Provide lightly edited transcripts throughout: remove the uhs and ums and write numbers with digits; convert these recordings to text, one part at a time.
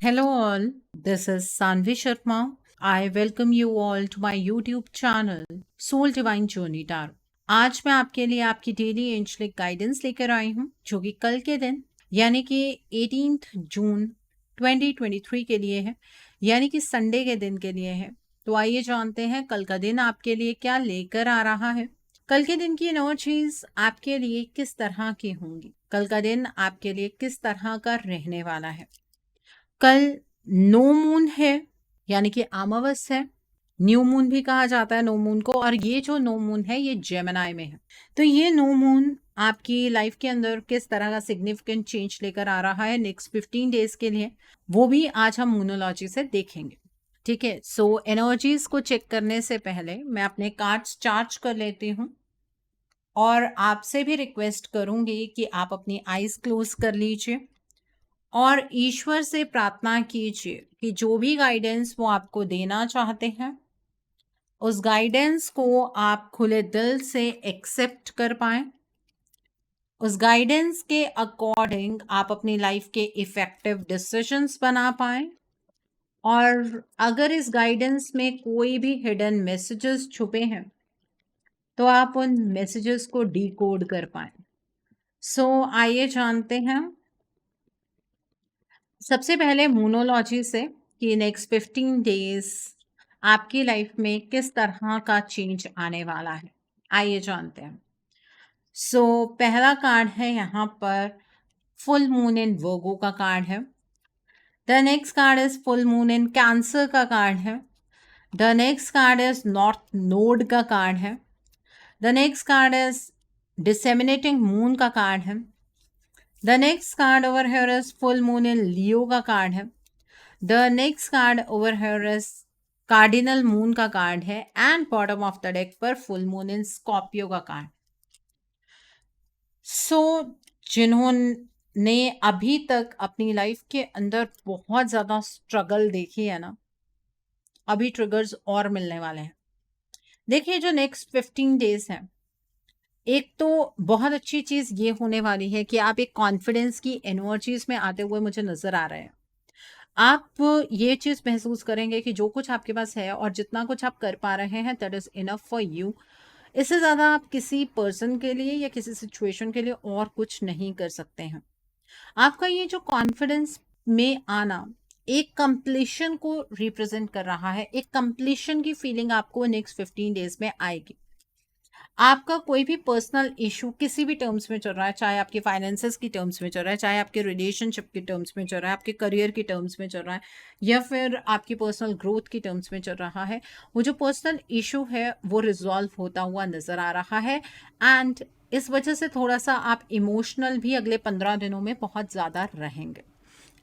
Hello all, this is Sanvi Sharma. I welcome you all to my YouTube channel Soul Divine Journey Tarot. आज मैं आपके लिए आपकी daily angelic guidance लेकर आई हूँ जो कि कल के दिन यानी कि 18 जून 2023 के लिए है, यानी कि संडे के दिन के लिए है। तो आइए जानते हैं कल का दिन आपके लिए क्या लेकर आ रहा है। कल के दिन की एनर्जीज आपके लिए किस तरह की होंगी, कल का दिन आपके लिए किस तरह का रहने वाला है। कल नो मून है यानी कि अमावस है, न्यू मून भी कहा जाता है नो मून को, और ये जो नो मून है ये जेमिनी में है। तो ये नो मून आपकी लाइफ के अंदर किस तरह का सिग्निफिकेंट चेंज लेकर आ रहा है नेक्स्ट 15 डेज के लिए, वो भी आज हम मूनोलॉजी से देखेंगे। ठीक है, सो एनर्जीज को चेक करने से पहले मैं अपने कार्ड्स चार्ज कर लेती हूँ और आपसे भी रिक्वेस्ट करूंगी कि आप अपनी आईज क्लोज कर लीजिए और ईश्वर से प्रार्थना कीजिए कि जो भी गाइडेंस वो आपको देना चाहते हैं उस गाइडेंस को आप खुले दिल से एक्सेप्ट कर पाएं। उस गाइडेंस के अकॉर्डिंग आप अपनी लाइफ के इफेक्टिव डिसीजंस बना पाएं, और अगर इस गाइडेंस में कोई भी हिडन मैसेजेस छुपे हैं तो आप उन मैसेजेस को डिकोड कर पाएं। सो आइए जानते हैं सबसे पहले मूनोलॉजी से कि नेक्स्ट 15 डेज आपकी लाइफ में किस तरह का चेंज आने वाला है। आइए जानते हैं। सो पहला कार्ड है यहाँ पर फुल मून इन वर्गो का कार्ड है। The next card is full moon in Cancer का कार्ड है। The next card is north node का कार्ड है। The next card is disseminating moon का कार्ड है। The next card over here is full moon in Leo का card है। The next card over here is cardinal moon का card है and bottom of the deck पर full moon in Scorpio का card. सो जिन्होंने अभी तक अपनी लाइफ के अंदर बहुत ज्यादा स्ट्रगल देखी है ना, अभी ट्रिगर्स और मिलने वाले हैं। देखिए जो नेक्स्ट 15 डेज है, एक तो बहुत अच्छी चीज ये होने वाली है कि आप एक कॉन्फिडेंस की एनर्जीज में आते हुए मुझे नजर आ रहे हैं। आप ये चीज महसूस करेंगे कि जो कुछ आपके पास है और जितना कुछ आप कर पा रहे हैं that is enough for you. इससे ज्यादा आप किसी पर्सन के लिए या किसी सिचुएशन के लिए और कुछ नहीं कर सकते हैं। आपका ये जो कॉन्फिडेंस में आना एक कंप्लीशन को रिप्रेजेंट कर रहा है, एक कंप्लीशन की फीलिंग आपको नेक्स्ट 15 डेज में आएगी। आपका कोई भी पर्सनल इशू किसी भी टर्म्स में चल रहा है, चाहे आपके फाइनेंसेस की टर्म्स में चल रहा है, चाहे आपके रिलेशनशिप की टर्म्स में चल रहा है, आपके करियर की टर्म्स में चल रहा है, या फिर आपकी पर्सनल ग्रोथ की टर्म्स में चल रहा है, वो जो पर्सनल इशू है वो रिजॉल्व होता हुआ नजर आ रहा है। एंड इस वजह से थोड़ा सा आप इमोशनल भी अगले 15 दिनों में बहुत ज़्यादा रहेंगे।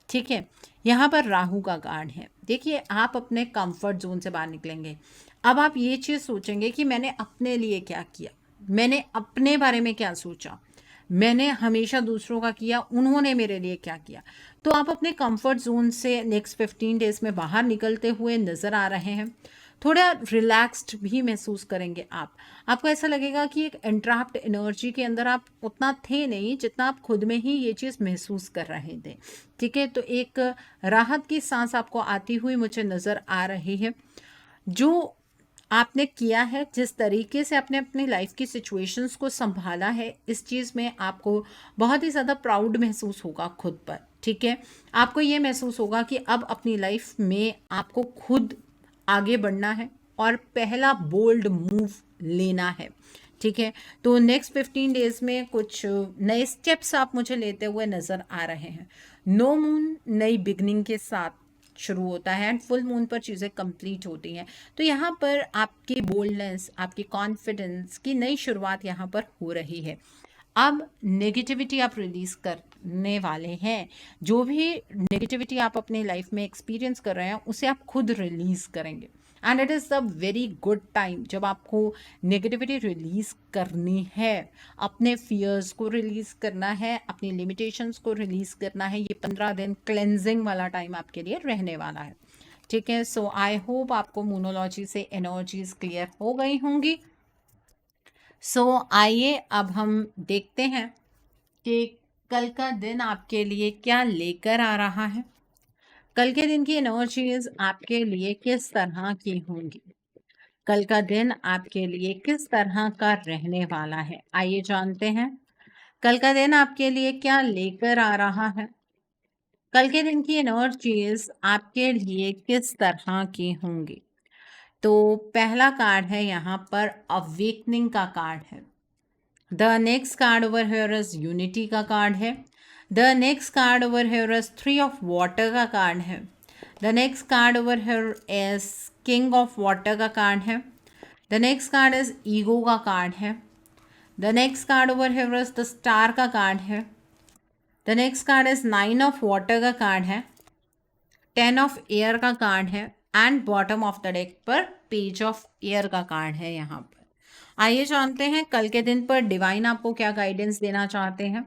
ठीक है, यहाँ पर राहु का कार्ड है। देखिए आप अपने कंफर्ट जोन से बाहर निकलेंगे। अब आप ये चीज़ सोचेंगे कि मैंने अपने लिए क्या किया, मैंने अपने बारे में क्या सोचा, मैंने हमेशा दूसरों का किया, उन्होंने मेरे लिए क्या किया। तो आप अपने कंफर्ट जोन से नेक्स्ट 15 डेज में बाहर निकलते हुए नज़र आ रहे हैं। थोड़ा रिलैक्स्ड भी महसूस करेंगे आप। आपको ऐसा लगेगा कि एक एंट्रैप्ड एनर्जी के अंदर आप उतना थे नहीं जितना आप खुद में ही ये चीज़ महसूस कर रहे थे। ठीक है, तो एक राहत की सांस आपको आती हुई मुझे नज़र आ रही है। जो आपने किया है, जिस तरीके से आपने अपनी लाइफ की सिचुएशंस को संभाला है, इस चीज़ में आपको बहुत ही ज़्यादा प्राउड महसूस होगा खुद पर। ठीक है, आपको ये महसूस होगा कि अब अपनी लाइफ में आपको खुद आगे बढ़ना है और पहला बोल्ड मूव लेना है। ठीक है, तो नेक्स्ट 15 डेज में कुछ नए स्टेप्स आप मुझे लेते हुए नज़र आ रहे हैं। नो मून नई बिगनिंग के साथ शुरू होता है एंड फुल मून पर चीज़ें कंप्लीट होती हैं। तो यहाँ पर आपकी बोल्डनेस, आपकी कॉन्फिडेंस की नई शुरुआत यहाँ पर हो रही है। अब नेगेटिविटी आप रिलीज करने वाले हैं। जो भी नेगेटिविटी आप अपने लाइफ में एक्सपीरियंस कर रहे हैं उसे आप खुद रिलीज करेंगे। And it is a very good time जब आपको नेगेटिविटी रिलीज करनी है, अपने फियर्स को रिलीज करना है, अपनी लिमिटेशंस को रिलीज करना है। ये 15 दिन क्लेंजिंग वाला टाइम आपके लिए रहने वाला है। ठीक है, सो आई होप आपको मूनोलॉजी से एनर्जीज क्लियर हो गई होंगी। सो आइए अब हम देखते हैं कि कल का दिन आपके लिए क्या लेकर आ रहा है। कल के दिन की एनर्जीज आपके लिए किस तरह की होंगी? कल का दिन आपके लिए किस तरह का रहने वाला है? आइए जानते हैं। कल का दिन आपके लिए क्या लेकर आ रहा है? कल के दिन की एनर्जीज आपके लिए किस तरह की होंगी? तो पहला कार्ड है यहाँ पर अवेकनिंग का कार्ड है। The next card over here is unity का कार्ड है। The next card over here is 3 of water का कार्ड है। The next card over here is king of water का कार्ड है। The next card is ego का card है। The next card over here is the star का card है। The next card is 9 of water का card है। 10 of air का card है and bottom of the deck पर पेज ऑफ एयर का कार्ड है यहाँ पर। आइए जानते हैं कल के दिन पर डिवाइन आपको क्या गाइडेंस देना चाहते हैं।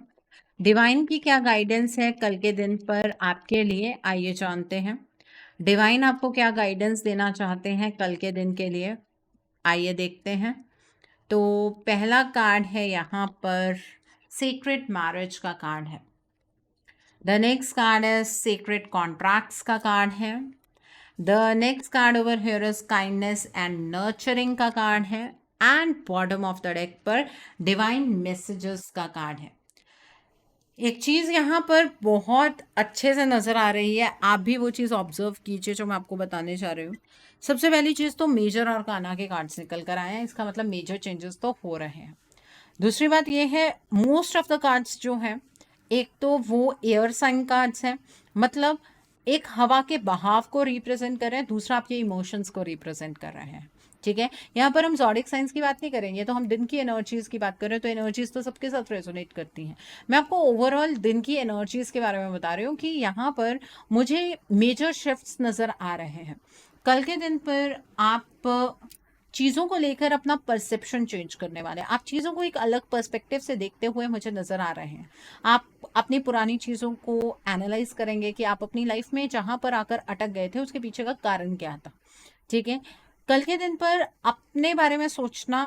डिवाइन की क्या गाइडेंस है कल के दिन पर आपके लिए? आइए जानते हैं डिवाइन आपको क्या गाइडेंस देना चाहते हैं कल के दिन के लिए। आइए देखते हैं। तो पहला कार्ड है यहाँ पर सीक्रेट मैरिज का कार्ड है। द नेक्स्ट कार्ड है सीक्रेट कॉन्ट्रैक्ट्स का कार्ड है। The next card over here is kindness and nurturing का कार्ड है and bottom of the deck पर डिवाइन मैसेजेस का कार्ड है। एक चीज़ यहाँ पर बहुत अच्छे से नज़र आ रही है, आप भी वो चीज़ ऑब्जर्व कीजिए जो मैं आपको बताने जा रही हूँ। सबसे पहली चीज़ तो मेजर और काना के कार्ड्स निकल कर आए हैं, इसका मतलब मेजर चेंजेस तो हो रहे हैं। दूसरी बात ये है मोस्ट ऑफ द कार्ड्स जो हैं, एक तो वो एयर साइन कार्ड्स हैं, मतलब एक हवा के बहाव को रिप्रेजेंट कर रहे हैं, दूसरा आपके इमोशंस को रिप्रेजेंट कर रहे हैं। ठीक है, यहाँ पर हम ज़ोडिक साइंस की बात नहीं करेंगे, तो हम दिन की एनर्जीज की बात कर रहे हैं, तो एनर्जीज तो सबके साथ रेजोनेट करती हैं। मैं आपको ओवरऑल दिन की एनर्जीज के बारे में बता रही हूँ कि यहाँ पर मुझे मेजर शिफ्ट्स नज़र आ रहे हैं। कल के दिन पर आप चीज़ों को लेकर अपना परसेप्शन चेंज करने वाले हैं, आप चीज़ों को एक अलग पर्सपेक्टिव से देखते हुए मुझे नज़र आ रहे हैं। आप अपनी पुरानी चीज़ों को एनालाइज करेंगे कि आप अपनी लाइफ में जहाँ पर आकर अटक गए थे उसके पीछे का कारण क्या था। ठीक है, कल के दिन पर अपने बारे में सोचना,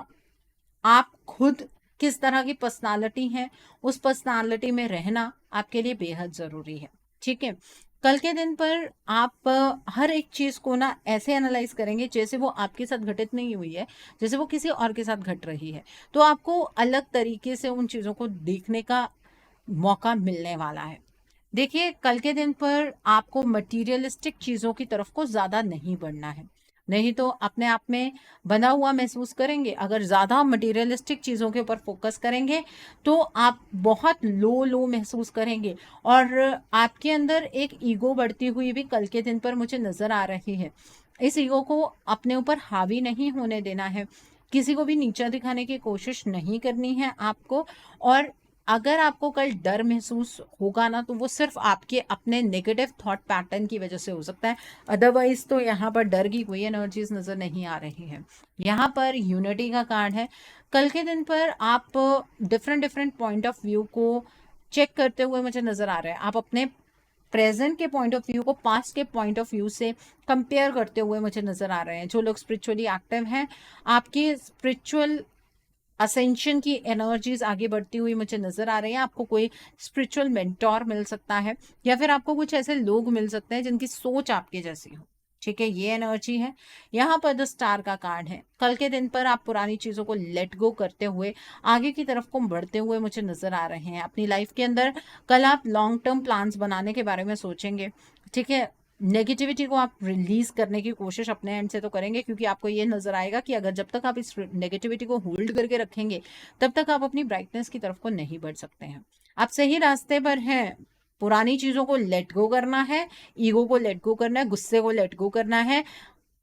आप खुद किस तरह की पर्सनालिटी है, उस पर्सनालिटी में रहना आपके लिए बेहद ज़रूरी है। ठीक है, कल के दिन पर आप हर एक चीज़ को ना ऐसे एनालाइज करेंगे जैसे वो आपके साथ घटित नहीं हुई है, जैसे वो किसी और के साथ घट रही है, तो आपको अलग तरीके से उन चीज़ों को देखने का मौका मिलने वाला है। देखिए, कल के दिन पर आपको मटीरियलिस्टिक चीज़ों की तरफ को ज़्यादा नहीं बढ़ना है, नहीं तो अपने आप में बंधा हुआ महसूस करेंगे। अगर ज़्यादा मटीरियलिस्टिक चीज़ों के ऊपर फोकस करेंगे तो आप बहुत लो लो महसूस करेंगे और आपके अंदर एक ईगो बढ़ती हुई भी कल के दिन पर मुझे नज़र आ रही है। इस ईगो को अपने ऊपर हावी नहीं होने देना है, किसी को भी नीचा दिखाने की कोशिश नहीं करनी है आपको। और अगर आपको कल डर महसूस होगा ना, तो वो सिर्फ आपके अपने नेगेटिव थॉट पैटर्न की वजह से हो सकता है, अदरवाइज तो यहाँ पर डर की कोई एनर्जीज नज़र नहीं आ रही है। यहाँ पर यूनिटी का कार्ड है। कल के दिन पर आप different different point of view को चेक करते हुए मुझे नज़र आ रहा है, आप अपने प्रेजेंट के पॉइंट ऑफ व्यू को पास्ट के पॉइंट ऑफ व्यू से कंपेयर करते हुए मुझे नज़र आ रहे हैं। जो लोग स्पिरिचुअली एक्टिव हैं, आपकी स्पिरिचुअल असेंशन की एनर्जीज आगे बढ़ती हुई मुझे नज़र आ रही है। आपको कोई स्पिरिचुअल मेंटोर मिल सकता है या फिर आपको कुछ ऐसे लोग मिल सकते हैं जिनकी सोच आपके जैसी हो। ठीक है, ये एनर्जी है। यहाँ पर द स्टार का कार्ड है। कल के दिन पर आप पुरानी चीज़ों को लेट गो करते हुए आगे की तरफ को बढ़ते हुए मुझे नज़र आ रहे हैं अपनी लाइफ के अंदर। कल आप लॉन्ग टर्म प्लान्स बनाने के बारे में सोचेंगे। ठीक है, नेगेटिविटी को आप रिलीज करने की कोशिश अपने एंड से तो करेंगे, क्योंकि आपको ये नजर आएगा कि अगर जब तक आप इस नेगेटिविटी को होल्ड करके रखेंगे तब तक आप अपनी ब्राइटनेस की तरफ को नहीं बढ़ सकते हैं। आप सही रास्ते पर हैं। पुरानी चीजों को लेट गो करना है, ईगो को लेट गो करना है, गुस्से को लेट गो करना है,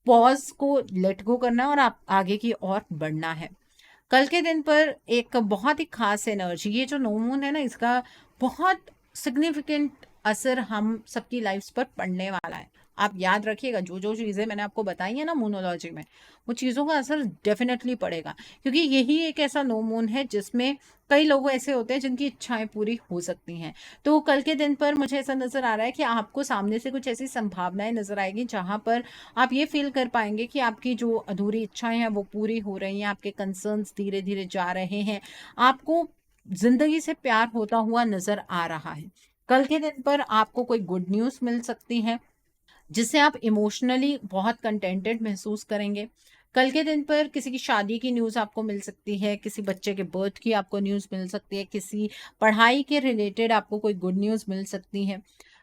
पॉज को लेट गो करना है और आप आगे की ओर बढ़ना है। कल के दिन पर एक बहुत ही खास एनर्जी, ये जो नो मून है ना, इसका बहुत सिग्निफिकेंट असर हम सबकी लाइफ्स पर पड़ने वाला है। आप याद रखिएगा, जो जो चीज़ें मैंने आपको बताई है ना मूनोलॉजी में, वो चीज़ों का असर डेफिनेटली पड़ेगा, क्योंकि यही एक ऐसा नो मून है जिसमें कई लोग ऐसे होते हैं जिनकी इच्छाएं पूरी हो सकती हैं। तो कल के दिन पर मुझे ऐसा नज़र आ रहा है कि आपको सामने से कुछ ऐसी संभावनाएं नज़र आएगी जहां पर आप ये फील कर पाएंगे कि आपकी जो अधूरी इच्छाएं हैं वो पूरी हो रही हैं, आपके कंसर्न्स धीरे धीरे जा रहे हैं, आपको जिंदगी से प्यार होता हुआ नजर आ रहा है। कल के दिन पर आपको कोई गुड न्यूज़ मिल सकती है, जिससे आप इमोशनली बहुत कंटेंटेड महसूस करेंगे। कल के दिन पर किसी की शादी की न्यूज़ आपको मिल सकती है, किसी बच्चे के बर्थ की आपको न्यूज़ मिल सकती है, किसी पढ़ाई के रिलेटेड आपको कोई गुड न्यूज़ मिल सकती है।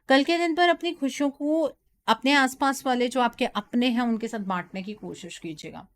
कल के दिन पर अपनी खुशियों को अपने आसपास वाले जो आपके अपने हैं उनके साथ बांटने की कोशिश कीजिएगा।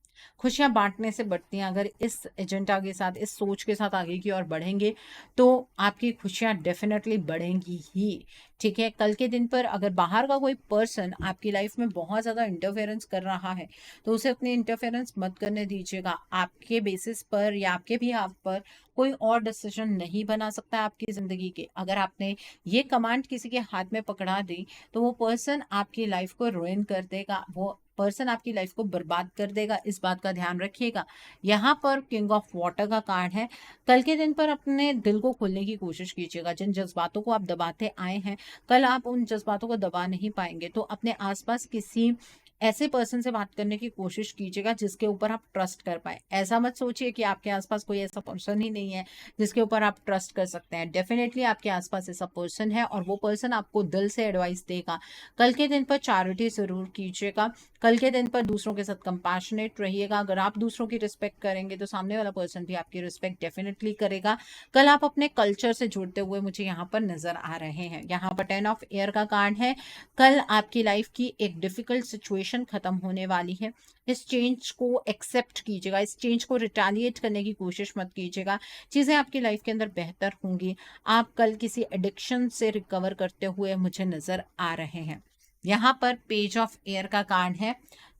खुशियाँ बांटने से बढ़ती हैं। अगर इस एजेंडा के साथ, इस सोच के साथ आगे की ओर बढ़ेंगे तो आपकी खुशियाँ डेफिनेटली बढ़ेंगी ही। ठीक है, कल के दिन पर अगर बाहर का कोई पर्सन आपकी लाइफ में बहुत ज़्यादा इंटरफेरेंस कर रहा है तो उसे अपनी इंटरफेरेंस मत करने दीजिएगा। आपके बेसिस पर या आपके भी आप पर कोई और डिसीजन नहीं बना सकता है आपकी ज़िंदगी के। अगर आपने ये कमांड किसी के हाथ में पकड़ा दी तो वो पर्सन आपकी लाइफ को रुइन कर देगा, वो पर्सन आपकी लाइफ को बर्बाद कर देगा। इस बात का ध्यान रखिएगा। यहाँ पर किंग ऑफ वाटर का कार्ड है। कल के दिन पर अपने दिल को खोलने की कोशिश कीजिएगा। जिन जज्बातों को आप दबाते आए हैं, कल आप उन जज्बातों को दबा नहीं पाएंगे। तो अपने आसपास किसी ऐसे पर्सन से बात करने की कोशिश कीजिएगा जिसके ऊपर आप ट्रस्ट कर पाए। ऐसा मत सोचिए कि आपके आसपास कोई ऐसा पर्सन ही नहीं है जिसके ऊपर आप ट्रस्ट कर सकते हैं। डेफिनेटली आपके आसपास ऐसा पर्सन है और वो पर्सन आपको दिल से एडवाइस देगा। कल के दिन पर चैरिटी जरूर कीजिएगा। कल के दिन पर दूसरों के साथ कंपैशनेट रहिएगा। अगर आप दूसरों की रिस्पेक्ट करेंगे तो सामने वाला पर्सन भी आपकी रिस्पेक्ट डेफिनेटली करेगा। कल आप अपने कल्चर से जुड़ते हुए मुझे यहाँ पर नजर आ रहे हैं। यहाँ पर 10 ऑफ एयर का कार्ड है। कल आपकी लाइफ की एक डिफिकल्ट सिचुएशन खत्म होने वाली है। इस चेंज को एक्सेप्ट कीजिएगा, इस चेंज को रिटेलिएट करने की कोशिश मत कीजिएगा। चीज़ें आपकी लाइफ के अंदर बेहतर होंगी। आप कल किसी एडिक्शन से रिकवर करते हुए मुझे नजर आ रहे हैं। यहाँ पर पेज ऑफ एयर का कार्ड है।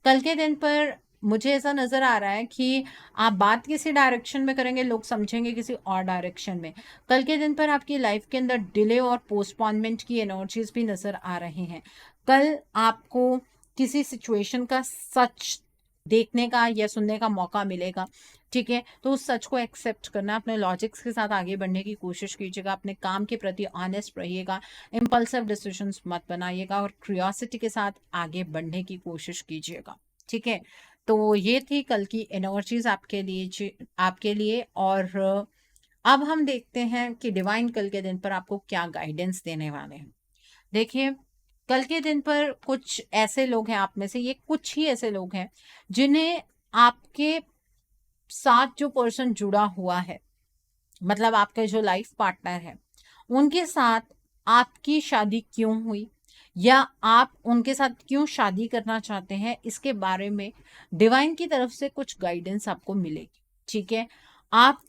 कल के दिन पर मुझे ऐसा नजर आ रहा है कि आप बात किसी डायरेक्शन में करेंगे, लोग समझेंगे किसी और डायरेक्शन में। कल के दिन पर आपकी लाइफ के अंदर डिले और पोस्टपोनमेंट की एनर्जीज भी नजर आ रही हैं। कल आपको किसी सिचुएशन का सच देखने का या सुनने का मौका मिलेगा। ठीक है, तो उस सच को एक्सेप्ट करना, अपने लॉजिक्स के साथ आगे बढ़ने की कोशिश कीजिएगा। अपने काम के प्रति ऑनेस्ट रहिएगा। इम्पल्सिव डिसीजंस मत बनाइएगा और क्यूरियोसिटी के साथ आगे बढ़ने की कोशिश कीजिएगा। ठीक है, तो ये थी कल की एनर्जीज आपके लिए। और अब हम देखते हैं कि डिवाइन कल के दिन पर आपको क्या गाइडेंस देने वाले हैं। देखिए, कल के दिन पर कुछ ऐसे लोग हैं, आप में से ये कुछ ही ऐसे लोग हैं जिन्हें आपके साथ जो पर्सन जुड़ा हुआ है, मतलब आपके जो लाइफ पार्टनर है, उनके साथ आपकी शादी क्यों हुई या आप उनके साथ क्यों शादी करना चाहते हैं, इसके बारे में डिवाइन की तरफ से कुछ गाइडेंस आपको मिलेगी। ठीक है, आप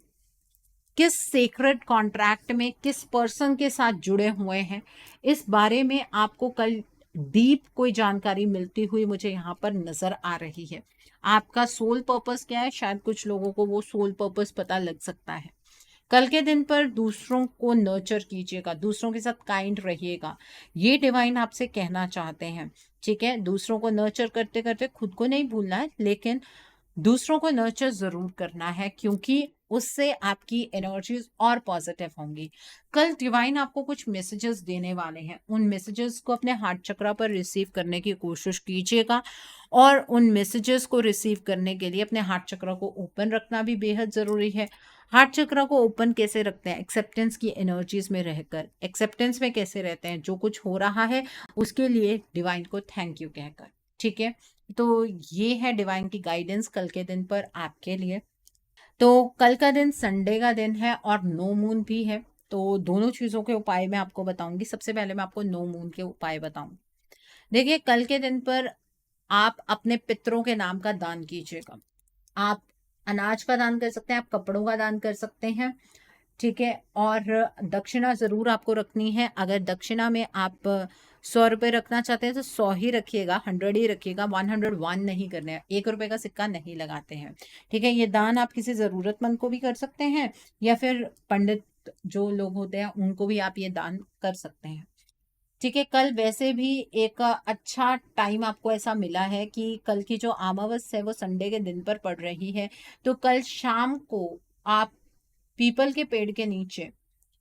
किस सीक्रेट कॉन्ट्रैक्ट में किस पर्सन के साथ जुड़े हुए हैं, इस बारे में आपको कल डीप कोई जानकारी मिलती हुई मुझे यहाँ पर नजर आ रही है। आपका सोल पर्पस क्या है, शायद कुछ लोगों को वो सोल पर्पस पता लग सकता है। कल के दिन पर दूसरों को नर्चर कीजिएगा, दूसरों के साथ काइंड रहिएगा, ये डिवाइन आपसे कहना चाहते हैं। ठीक है, दूसरों को नर्चर करते करते खुद को नहीं भूलना है, लेकिन दूसरों को नर्चर जरूर करना है क्योंकि उससे आपकी एनर्जीज और पॉजिटिव होंगी। कल डिवाइन आपको कुछ मैसेजेस देने वाले हैं। उन मैसेजेस को अपने हार्ट चक्रा पर रिसीव करने की कोशिश कीजिएगा और उन मैसेजेस को रिसीव करने के लिए अपने हार्ट चक्रा को ओपन रखना भी बेहद जरूरी है। हार्ट चक्रा को ओपन कैसे रखते हैं? एक्सेप्टेंस की एनर्जीज में रहकर। एक्सेप्टेंस में कैसे रहते हैं? जो कुछ हो रहा है उसके लिए डिवाइन को थैंक यू कहकर। ठीक है, तो ये है डिवाइन की गाइडेंस कल के दिन पर आपके लिए। तो कल का दिन संडे का दिन है और नो मून भी है, तो दोनों चीज़ों के उपाय मैं आपको बताऊंगी। सबसे पहले मैं आपको नो मून के उपाय बताऊं। देखिए, कल के दिन पर आप अपने पितरों के नाम का दान कीजिएगा। आप अनाज का दान कर सकते हैं, आप कपड़ों का दान कर सकते हैं। ठीक है, और दक्षिणा जरूर आपको रखनी है। अगर दक्षिणा में आप 100 रुपये रखना चाहते हैं तो 100 ही रखिएगा, 100 ही रखिएगा, 101 नहीं करने हैं। 1 रुपये का सिक्का नहीं लगाते हैं। ठीक है, ये दान आप किसी जरूरतमंद को भी कर सकते हैं या फिर पंडित जो लोग होते हैं उनको भी आप ये दान कर सकते हैं। ठीक है, कल वैसे भी एक अच्छा टाइम आपको ऐसा मिला है कि कल की जो अमावस्या है वो संडे के दिन पर पड़ रही है। तो कल शाम को आप पीपल के पेड़ के नीचे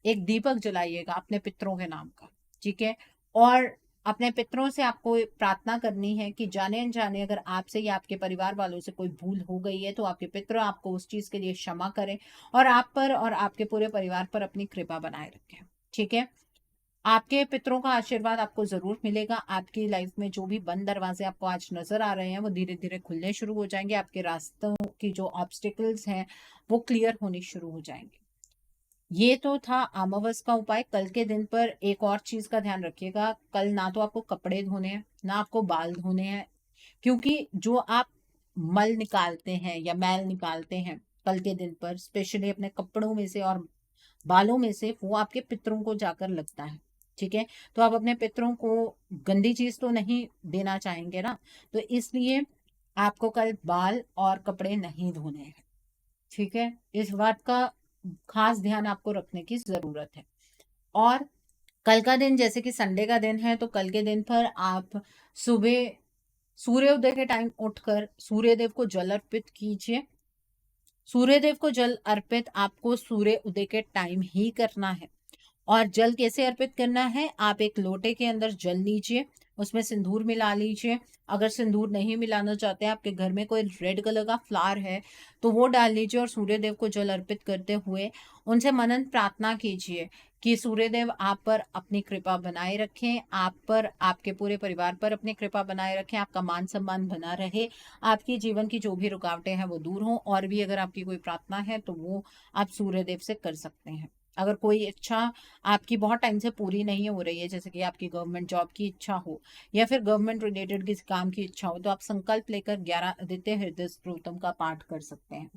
एक दीपक जलाइएगा अपने पितरों के नाम का। ठीक है, और अपने पितरों से आपको प्रार्थना करनी है कि जाने अनजाने अगर आपसे या आपके परिवार वालों से कोई भूल हो गई है तो आपके पितर आपको उस चीज के लिए क्षमा करें और आप पर और आपके पूरे परिवार पर अपनी कृपा बनाए रखें। ठीक है, आपके पितरों का आशीर्वाद आपको जरूर मिलेगा। आपकी लाइफ में जो भी बंद दरवाजे आपको आज नजर आ रहे हैं वो धीरे धीरे खुलने शुरू हो जाएंगे। आपके रास्तों की जो ऑब्स्टिकल्स हैं वो क्लियर होने शुरू हो जाएंगे। ये तो था अमावस का उपाय। कल के दिन पर एक और चीज का ध्यान रखिएगा, कल ना तो आपको कपड़े धोने हैं ना आपको बाल धोने हैं, क्योंकि जो आप मल निकालते हैं या मैल निकालते हैं कल के दिन पर, स्पेशली अपने कपड़ों में से और बालों में से, वो आपके पितरों को जाकर लगता है। ठीक है, तो आप अपने पितरों को गंदी चीज तो नहीं देना चाहेंगे ना, तो इसलिए आपको कल बाल और कपड़े नहीं धोने हैं। ठीक है, इस बात का खास ध्यान आपको रखने की जरूरत है। और कल का दिन जैसे कि संडे का दिन है, तो कल के दिन पर आप सुबह सूर्योदय के टाइम उठकर सूर्यदेव को जल अर्पित कीजिए। सूर्यदेव को जल अर्पित आपको सूर्य उदय के टाइम ही करना है। और जल कैसे अर्पित करना है, आप एक लोटे के अंदर जल लीजिए, उसमें सिंदूर मिला लीजिए। अगर सिंदूर नहीं मिलाना चाहते हैं, आपके घर में कोई रेड कलर का फ्लावर है तो वो डाल लीजिए और सूर्यदेव को जल अर्पित करते हुए उनसे मनन प्रार्थना कीजिए कि सूर्यदेव आप पर अपनी कृपा बनाए रखें, आप पर, आपके पूरे परिवार पर अपनी कृपा बनाए रखें, आपका मान सम्मान बना रहे, आपकी जीवन की जो भी रुकावटें हैं वो दूर हों। और भी अगर आपकी कोई प्रार्थना है तो वो आप सूर्यदेव से कर सकते हैं। अगर कोई इच्छा आपकी बहुत टाइम से पूरी नहीं हो रही है, जैसे कि आपकी गवर्नमेंट जॉब की इच्छा हो या फिर गवर्नमेंट रिलेटेड किसी काम की इच्छा हो, तो आप संकल्प लेकर 11 आदित्य हृदय स्तोत्रम का पाठ कर सकते हैं।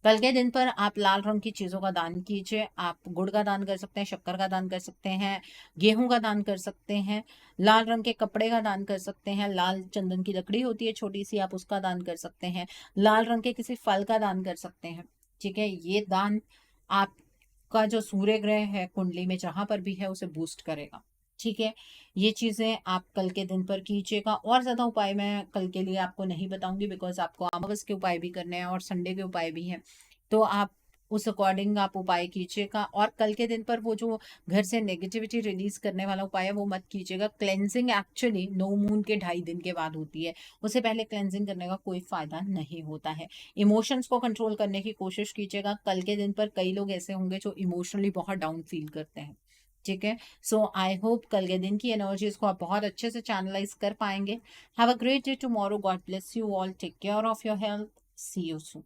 कल के दिन पर आप लाल रंग की चीजों का दान कीजिए। आप गुड़ का दान कर सकते हैं, शक्कर का दान कर सकते हैं, गेहूं का दान कर सकते हैं, लाल रंग के कपड़े का दान कर सकते हैं, लाल चंदन की लकड़ी होती है छोटी सी, आप उसका दान कर सकते हैं, लाल रंग के किसी फल का दान कर सकते हैं। ठीक है, ये दान आपका जो सूर्य ग्रह है कुंडली में जहां पर भी है उसे बूस्ट करेगा। ठीक है, ये चीजें आप कल के दिन पर कीजिएगा। और ज्यादा उपाय मैं कल के लिए आपको नहीं बताऊंगी, बिकॉज आपको अमावस के उपाय भी करने हैं और संडे के उपाय भी हैं, तो आप उस अकॉर्डिंग आप उपाय कीजिएगा। और कल के दिन पर वो जो घर से नेगेटिविटी रिलीज करने वाला उपाय है वो मत कीजिएगा। क्लेंजिंग एक्चुअली नो मून के 2.5 दिन के बाद होती है, उससे पहले क्लेंजिंग करने का कोई फायदा नहीं होता है। इमोशंस को कंट्रोल करने की कोशिश कीजिएगा। कल के दिन पर कई लोग ऐसे होंगे जो इमोशनली बहुत डाउन फील करते हैं। ठीक है, सो आई होप कल के दिन की एनर्जीज को आप बहुत अच्छे से चैनलाइज कर पाएंगे। Have a great day tomorrow. God bless you all. Take care of your health. See you soon.